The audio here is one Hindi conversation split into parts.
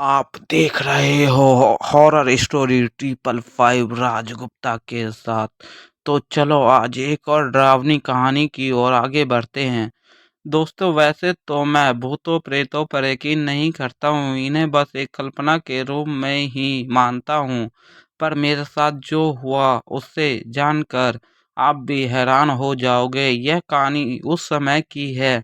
आप देख रहे हो horror story triple five Raj Gupta के साथ। तो चलो आज एक और डरावनी कहानी की ओर आगे बढ़ते हैं। दोस्तों, वैसे तो मैं भूतों प्रेतों पर यकीन नहीं करता हूँ, इन्हें बस एक कल्पना के रूप में ही मानता हूँ। पर मेरे साथ जो हुआ उससे जानकर आप भी हैरान हो जाओगे। यह कहानी उस समय की है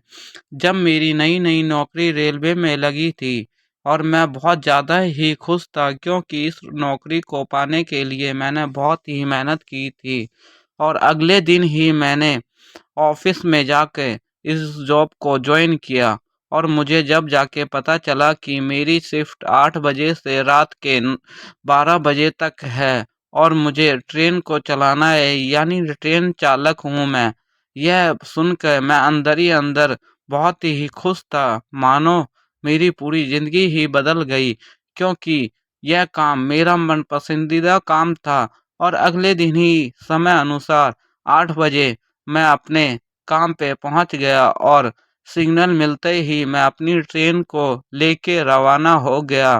जब मेरी नई नई नौकरी रेलवे में लगी थी और मैं बहुत ज़्यादा ही खुश था, क्योंकि इस नौकरी को पाने के लिए मैंने बहुत ही मेहनत की थी। और अगले दिन ही मैंने ऑफिस में जाके इस जॉब को ज्वाइन किया। और मुझे जब जाके पता चला कि मेरी शिफ्ट 8 बजे से रात के 12 बजे तक है और मुझे ट्रेन को चलाना है, यानी ट्रेन चालक हूँ मैं। यह सुनकर मैं अंदर ही अंदर बहुत ही खुश था, मानो मेरी पूरी जिंदगी ही बदल गई, क्योंकि यह काम मेरा मन पसंदीदा काम था। और अगले दिन ही समय अनुसार 8 बजे मैं अपने काम पे पहुंच गया और सिग्नल मिलते ही मैं अपनी ट्रेन को लेके रवाना हो गया।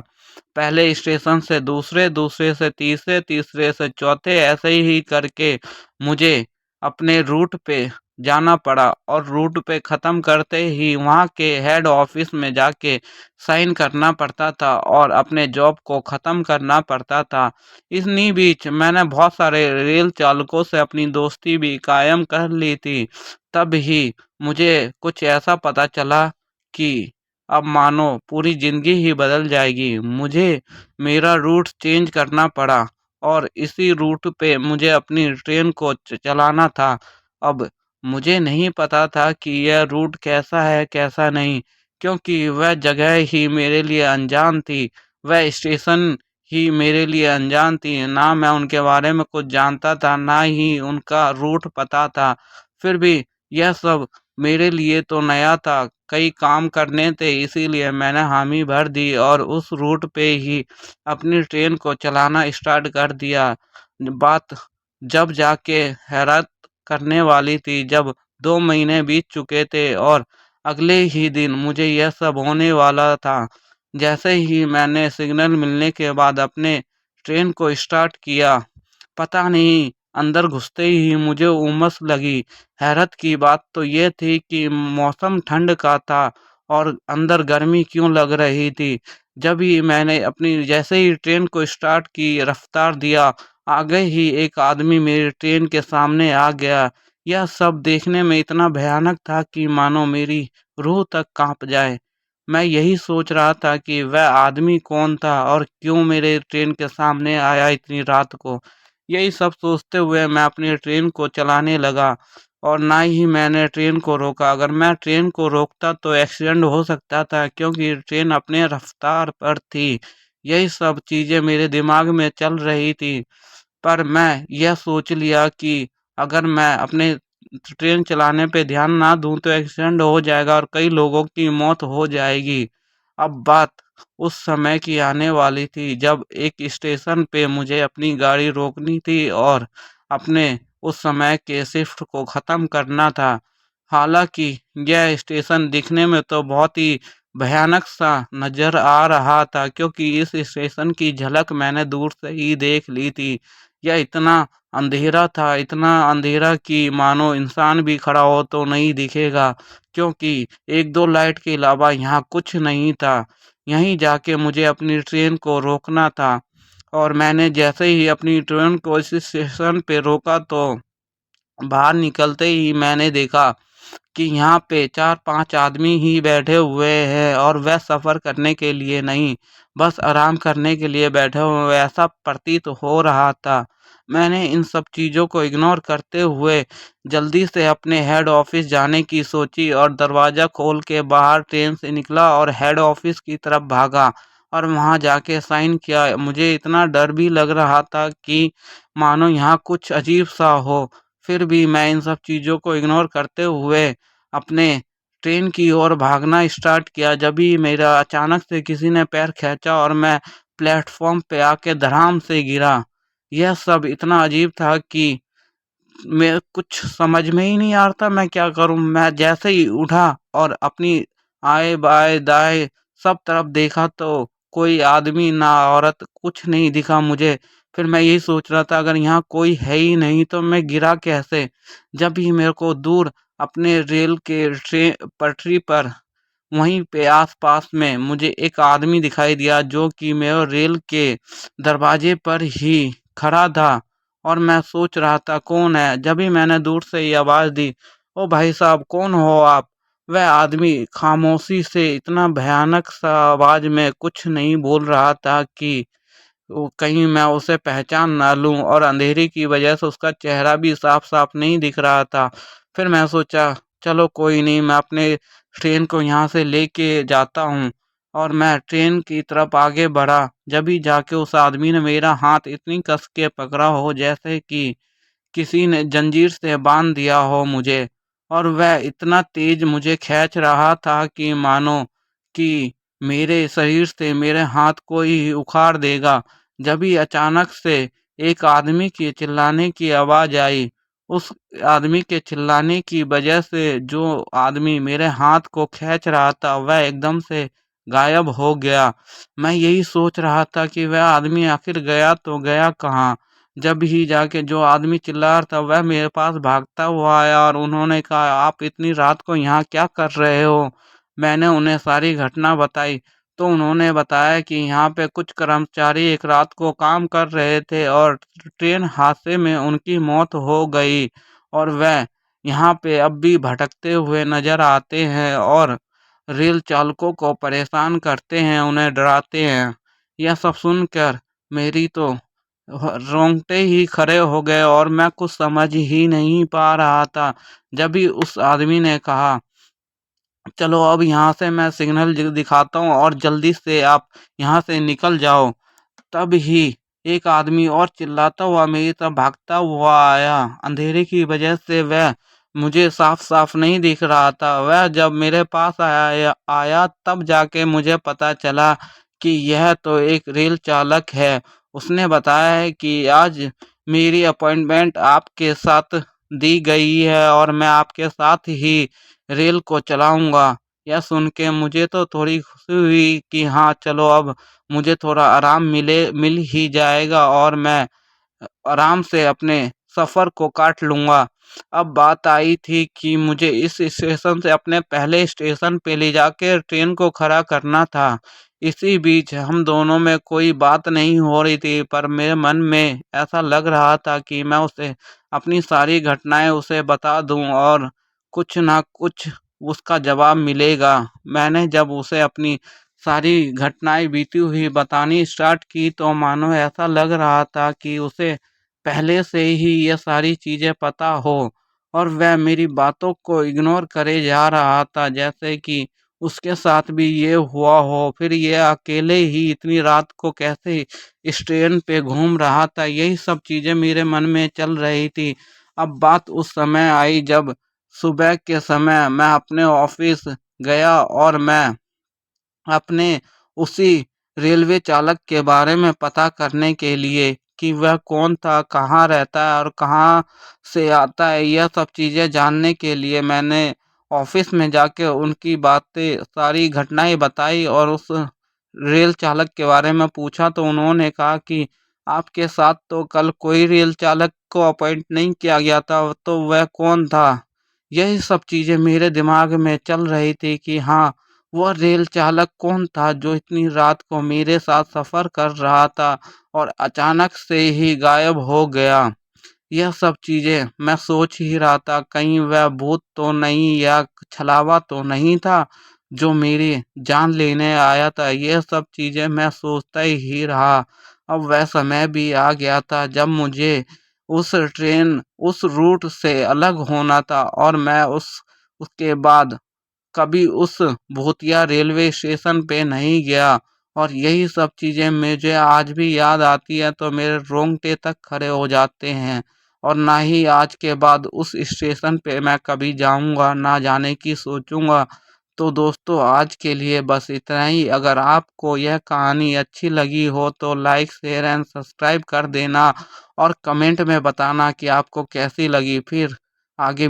पहले स्टेशन से दूसरे, दूसरे से तीसरे, तीसरे से चौथे, ऐसे ही करके मुझे अपने रूट पे जाना पड़ा। और रूट पे ख़त्म करते ही वहाँ के हेड ऑफिस में जाके साइन करना पड़ता था और अपने जॉब को ख़त्म करना पड़ता था। इन्हीं बीच मैंने बहुत सारे रेल चालकों से अपनी दोस्ती भी कायम कर ली थी। तब ही मुझे कुछ ऐसा पता चला कि अब मानो पूरी ज़िंदगी ही बदल जाएगी। मुझे मेरा रूट चेंज करना पड़ा और इसी रूट पे मुझे अपनी ट्रेन को चलाना था। अब मुझे नहीं पता था कि यह रूट कैसा है, कैसा नहीं, क्योंकि वह जगह ही मेरे लिए अनजान थी, वह स्टेशन ही मेरे लिए अनजान थी। ना मैं उनके बारे में कुछ जानता था, ना ही उनका रूट पता था। फिर भी यह सब मेरे लिए तो नया था, कई काम करने थे, इसीलिए मैंने हामी भर दी और उस रूट पे ही अपनी ट्रेन को चलाना स्टार्ट कर दिया। बात जब जाके हैरत करने वाली थी, जब 2 महीने बीत चुके थे और अगले ही दिन मुझे यह सब होने वाला था। जैसे ही मैंने सिग्नल मिलने के बाद अपने ट्रेन को स्टार्ट किया, पता नहीं अंदर घुसते ही मुझे उमस लगी। हैरत की बात तो ये थी कि मौसम ठंड का था और अंदर गर्मी क्यों लग रही थी। जब ही मैंने अपनी जैसे ही ट्रेन को स्टार्ट की, रफ्तार दिया, आगे ही एक आदमी मेरी ट्रेन के सामने आ गया। यह सब देखने में इतना भयानक था कि मानो मेरी रूह तक कांप जाए। मैं यही सोच रहा था कि वह आदमी कौन था और क्यों मेरे ट्रेन के सामने आया इतनी रात को। यही सब सोचते हुए मैं अपनी ट्रेन को चलाने लगा और ना ही मैंने ट्रेन को रोका। अगर मैं ट्रेन को रोकता तो एक्सीडेंट हो सकता था, क्योंकि ट्रेन अपने रफ्तार पर थी। यही सब चीज़ें मेरे दिमाग में चल रही थी। पर मैं यह सोच लिया कि अगर मैं अपने ट्रेन चलाने पे ध्यान ना दूँ तो एक्सीडेंट हो जाएगा और कई लोगों की मौत हो जाएगी। अब बात उस समय की आने वाली थी जब एक स्टेशन पे मुझे अपनी गाड़ी रोकनी थी और अपने उस समय के शिफ्ट को ख़त्म करना था। हालाँकि यह स्टेशन दिखने में तो बहुत ही भयानक सा नज़र आ रहा था, क्योंकि इस स्टेशन की झलक मैंने दूर से ही देख ली थी। यह इतना अंधेरा था, इतना अंधेरा कि मानो इंसान भी खड़ा हो तो नहीं दिखेगा, क्योंकि 1-2 लाइट के अलावा यहाँ कुछ नहीं था। यहीं जाके मुझे अपनी ट्रेन को रोकना था और मैंने जैसे ही अपनी ट्रेन को इस स्टेशन पे रोका तो बाहर निकलते ही मैंने देखा कि यहाँ पे 4-5 आदमी ही बैठे हुए हैं और वह सफ़र करने के लिए नहीं, बस आराम करने के लिए बैठे हुए हैं, ऐसा प्रतीत हो रहा था। मैंने इन सब चीज़ों को इग्नोर करते हुए जल्दी से अपने हेड ऑफ़िस जाने की सोची और दरवाज़ा खोल के बाहर ट्रेन से निकला और हेड ऑफ़िस की तरफ भागा और वहाँ जाके साइन किया। मुझे इतना डर भी लग रहा था कि मानो यहाँ कुछ अजीब-सा हो। फिर भी मैं इन सब चीज़ों को इग्नोर करते हुए अपने ट्रेन की ओर भागना स्टार्ट किया। जब ही मेरा अचानक से किसी ने पैर खींचा और मैं प्लेटफ़ॉर्म पे आके धड़ाम से गिरा। यह सब इतना अजीब था कि मैं कुछ समझ में ही नहीं आ रहा था मैं क्या करूँ? मैं जैसे ही उठा और अपनी आए-बाएँ, दाएँ सब तरफ देखा तो कोई आदमी ना औरत कुछ नहीं दिखा मुझे। फिर मैं यही सोच रहा था अगर यहाँ कोई है ही नहीं तो मैं गिरा कैसे? जब भी मेरे को दूर अपने रेल के पटरी पर वहीं पे आस-पास में मुझे एक आदमी दिखाई दिया जो कि मेरे रेल के दरवाजे पर ही खड़ा था और मैं सोच रहा था कौन है? जब ही मैंने दूर से ये आवाज़ दी, "ओ भाई साहब कौन हो आप?" वह आदमी खामोशी से इतना भयानक सा आवाज़ में कुछ नहीं बोल रहा था कि वो कहीं मैं उसे पहचान ना लूँ और अंधेरे की वजह से उसका चेहरा भी साफ-साफ नहीं दिख रहा था। फिर मैं सोचा चलो कोई नहीं मैं अपने ट्रेन को यहाँ से लेके जाता हूँ और मैं ट्रेन की तरफ आगे बढ़ा। जब ही जाके उस आदमी ने मेरा हाथ इतनी कस के पकड़ा हो जैसे कि किसी ने जंजीर से बांध दिया हो मुझे और वह इतना तेज मुझे खींच रहा था कि मानो कि मेरे शरीर से मेरे हाथ को ही उखाड़ देगा। जब ही अचानक से एक आदमी के चिल्लाने की आवाज़ आई। उस आदमी के चिल्लाने की वजह से जो आदमी मेरे हाथ को खींच रहा था वह एकदम से गायब हो गया। मैं यही सोच रहा था कि वह आदमी आखिर गया तो गया कहाँ? जब ही जाके जो आदमी चिल्ला रहा था वह मेरे पास भागता हुआ आया और उन्होंने कहा आप इतनी रात को यहाँ क्या कर रहे हो? मैंने उन्हें सारी घटना बताई तो उन्होंने बताया कि यहाँ पे कुछ कर्मचारी एक रात को काम कर रहे थे और ट्रेन हादसे में उनकी मौत हो गई और वह यहाँ पे अब भी भटकते हुए नजर आते हैं और रेल चालकों को परेशान करते हैं, उन्हें डराते हैं। यह सब सुनकर मेरी तो रोंगटे ही खड़े हो गए और मैं कुछ समझ ही नहीं पा रहा था। जब भी उस आदमी ने कहा चलो अब यहाँ से मैं सिग्नल दिखाता हूँ और जल्दी से आप यहाँ से निकल जाओ। तब ही एक आदमी और चिल्लाता हुआ मेरी तरफ भागता हुआ आया। अंधेरे की वजह से वह मुझे साफ-साफ नहीं दिख रहा था। वह जब मेरे पास आया तब जाके मुझे पता चला कि यह तो एक रेल चालक है। उसने बताया है कि आज मेरी अपॉइंटमेंट आपके साथ दी गई है और मैं आपके साथ ही रेल को चलाऊँगा। यह सुन के मुझे तो थोड़ी खुशी हुई कि हाँ, चलो अब मुझे थोड़ा आराम मिल ही जाएगा और मैं आराम से अपने सफ़र को काट लूँगा। अब बात आई थी कि मुझे इस स्टेशन से अपने पहले स्टेशन पे ले जाके ट्रेन को खड़ा करना था। इसी बीच हम दोनों में कोई बात नहीं हो रही थी पर मेरे मन में ऐसा लग रहा था कि मैं उसे अपनी सारी घटनाएँ उसे बता दूँ और कुछ ना कुछ उसका जवाब मिलेगा। मैंने जब उसे अपनी सारी घटनाएँ बीती हुई बतानी स्टार्ट की तो मानो ऐसा लग रहा था कि उसे पहले से ही ये सारी चीज़ें पता हो और वह मेरी बातों को इग्नोर करे जा रहा था जैसे कि उसके साथ भी ये हुआ हो। फिर ये अकेले ही इतनी रात को कैसे इस ट्रेन पे घूम रहा था, यही सब चीज़ें मेरे मन में चल रही थी। अब बात उस समय आई जब सुबह के समय मैं अपने ऑफ़िस गया और मैं अपने उसी रेलवे चालक के बारे में पता करने के लिए कि वह कौन था, कहाँ रहता है और कहाँ से आता है, यह सब चीज़ें जानने के लिए मैंने ऑफ़िस में जाके उनकी बातें सारी घटनाएँ बताई और उस रेल चालक के बारे में पूछा तो उन्होंने कहा कि आपके साथ तो कल कोई रेल चालक को अपॉइंट नहीं किया गया था, तो वह कौन था? यही सब चीज़ें मेरे दिमाग में चल रही थी कि हाँ, वह रेल चालक कौन था जो इतनी रात को मेरे साथ सफ़र कर रहा था और अचानक से ही गायब हो गया। यह सब चीज़ें मैं सोच ही रहा था कहीं वह भूत तो नहीं या छलावा तो नहीं था जो मेरी जान लेने आया था। यह सब चीज़ें मैं सोचता ही रहा। अब वह समय भी आ गया था जब मुझे उस ट्रेन उस रूट से अलग होना था और मैं उसके बाद कभी उस भूतिया रेलवे स्टेशन पे नहीं गया और यही सब चीज़ें मुझे आज भी याद आती है तो मेरे रोंगटे तक खड़े हो जाते हैं और ना ही आज के बाद उस स्टेशन पे मैं कभी जाऊंगा, ना जाने की सोचूंगा। तो दोस्तों आज के लिए बस इतना ही। अगर आपको यह कहानी अच्छी लगी हो तो लाइक, शेयर एंड सब्सक्राइब कर देना और कमेंट में बताना कि आपको कैसी लगी। फिर आगे